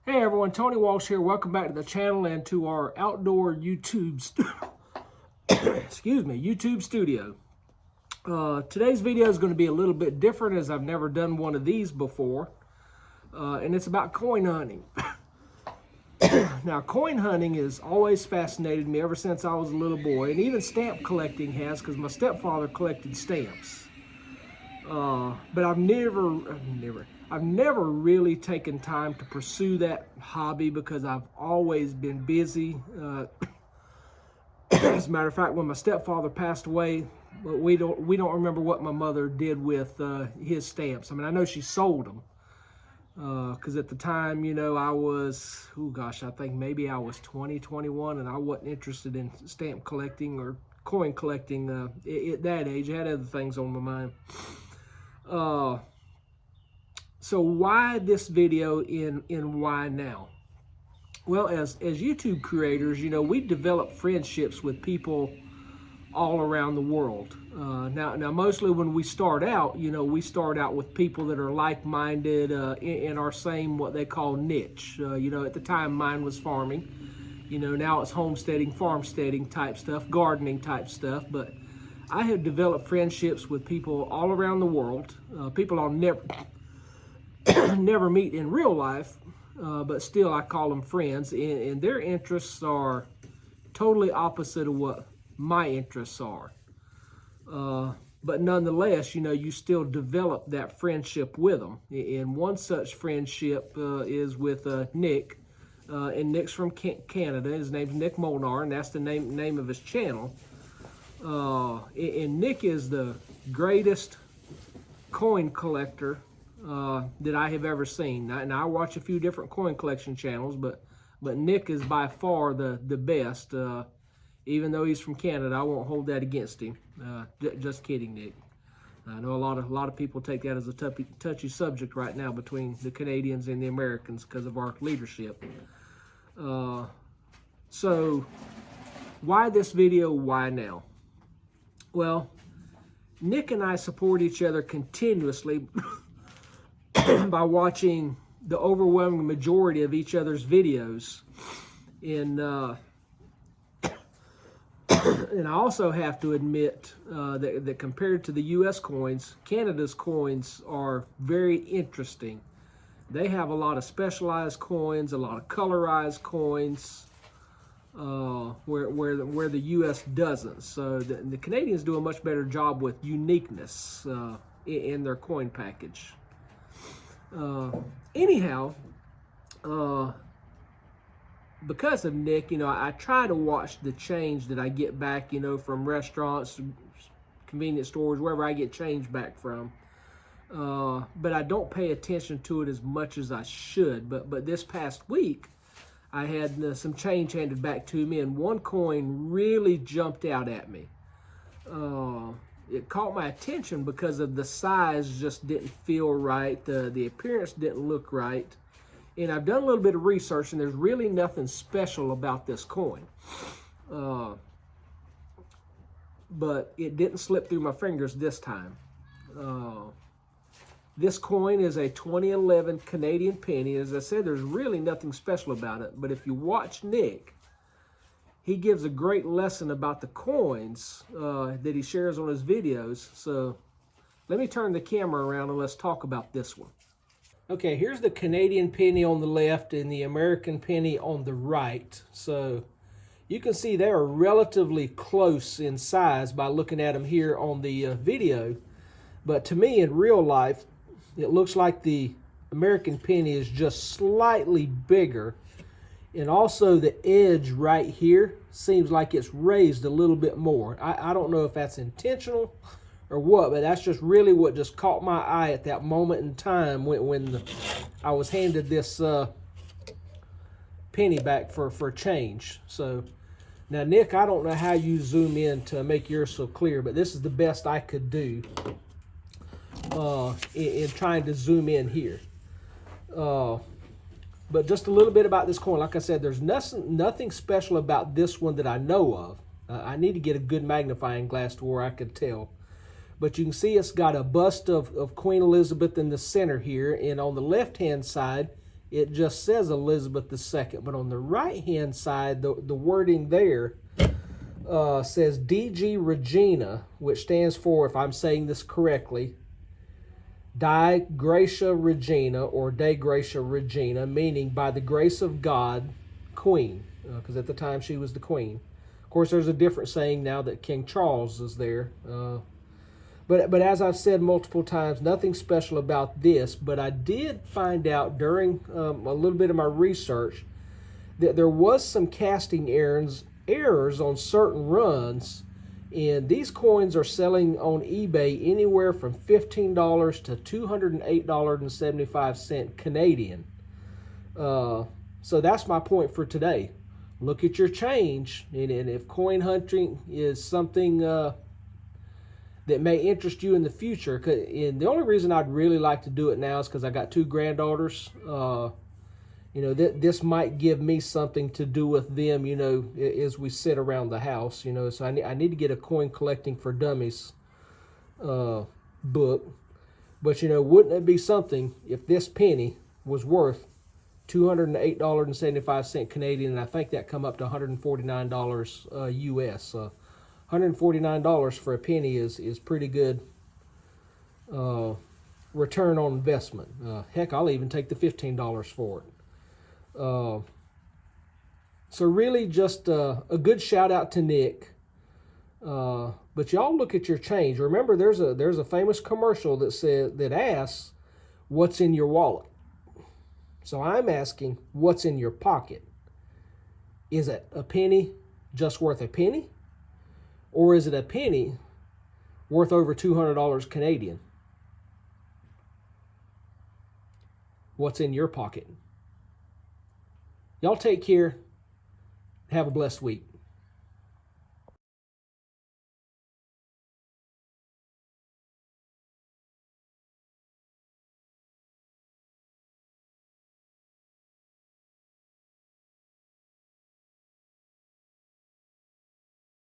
Hey everyone, Tony Walsh here. Welcome back to the channel and to our outdoor YouTube YouTube studio. Today's video is going to be a little bit different as I've never done one of these before. And it's about coin hunting. Now, coin hunting has always fascinated me ever since I was a little boy, and even stamp collecting has, because my stepfather collected stamps. But I've never really taken time to pursue that hobby because I've always been busy. As a matter of fact, when my stepfather passed away, we don't remember what my mother did with his stamps. I mean, I know she sold them because at the time, you know, I was, I think maybe I was 20, 21, and I wasn't interested in stamp collecting or coin collecting at that age. I had other things on my mind. So why this video and why now? Well, as YouTube creators, you know, we develop friendships with people all around the world. Now mostly when we start out, you know, we start out with people that are like-minded in our same, what they call niche. You know, at the time mine was farming. You know, now it's homesteading, farmsteading type stuff, gardening type stuff, but I have developed friendships with people all around the world, people I'll never meet in real life, but still I call them friends, and their interests are totally opposite of what my interests are. But nonetheless, you know, you still develop that friendship with them. And one such friendship is with Nick, and Nick's from Canada. His name's Nick Molnar, and that's the name of his channel. And Nick is the greatest coin collector that I have ever seen. Now I watch a few different coin collection channels, but Nick is by far the best. Even though he's from Canada, I won't hold that against him. Just kidding, Nick. I know a lot of people take that as a touchy subject right now between the Canadians and the Americans because of our leadership. So why this video? Why now? Well, Nick and I support each other continuously by watching the overwhelming majority of each other's videos. And I also have to admit that compared to the U.S. coins, Canada's coins are very interesting. They have a lot of specialized coins, a lot of colorized coins, where the U.S. doesn't. So the Canadians do a much better job with uniqueness in their coin package. Anyhow, because of Nick, you know, I try to watch the change that I get back, you know, from restaurants, convenience stores, wherever I get change back from. But I don't pay attention to it as much as I should. But this past week, I had some change handed back to me, and one coin really jumped out at me. It caught my attention because of the size just didn't feel right. The appearance didn't look right. And I've done a little bit of research, and there's really nothing special about this coin. But it didn't slip through my fingers this time. This coin is a 2011 Canadian penny. As I said, there's really nothing special about it. But if you watch Nick, he gives a great lesson about the coins that he shares on his videos. So let me turn the camera around and let's talk about this one. Okay, here's the Canadian penny on the left and the American penny on the right. So you can see they are relatively close in size by looking at them here on the video. But to me, in real life, it looks like the American penny is just slightly bigger. And also the edge right here seems like it's raised a little bit more. I don't know if that's intentional or what, but that's just really what just caught my eye at that moment in time when I was handed this penny back for change. So now, Nick, I don't know how you zoom in to make yours so clear, but this is the best I could do in trying to zoom in here. But just a little bit about this coin. Like I said, there's nothing special about this one that I know of. I need to get a good magnifying glass to where I could tell. But you can see it's got a bust of Queen Elizabeth in the center here. And on the left-hand side, it just says Elizabeth II. But on the right-hand side, the wording there says DG Regina, which stands for, if I'm saying this correctly, Dei Gratia Regina, or De Gratia Regina, meaning by the grace of God, Queen, because at the time she was the Queen. Of course, there's a different saying now that King Charles is there. But as I've said multiple times, nothing special about this. But I did find out during a little bit of my research that there was some casting errors on certain runs, and these coins are selling on eBay anywhere from $15 to $208.75 Canadian. So that's my point for today. Look at your change, and if coin hunting is something that may interest you in the future, and the only reason I'd really like to do it now is because I got two granddaughters. This might give me something to do with them, as we sit around the house, so I need to get a coin collecting for dummies book. But, wouldn't it be something if this penny was worth $208.75 Canadian, and I think that come up to $149 US. $149 for a penny is pretty good return on investment. Heck, I'll even take the $15 for it. So really just a good shout out to Nick. But y'all look at your change. Remember, there's a famous commercial that asks, "What's in your wallet?" So I'm asking, what's in your pocket? Is it a penny just worth a penny? Or is it a penny worth over $200 Canadian? What's in your pocket? Y'all take care. Have a blessed week.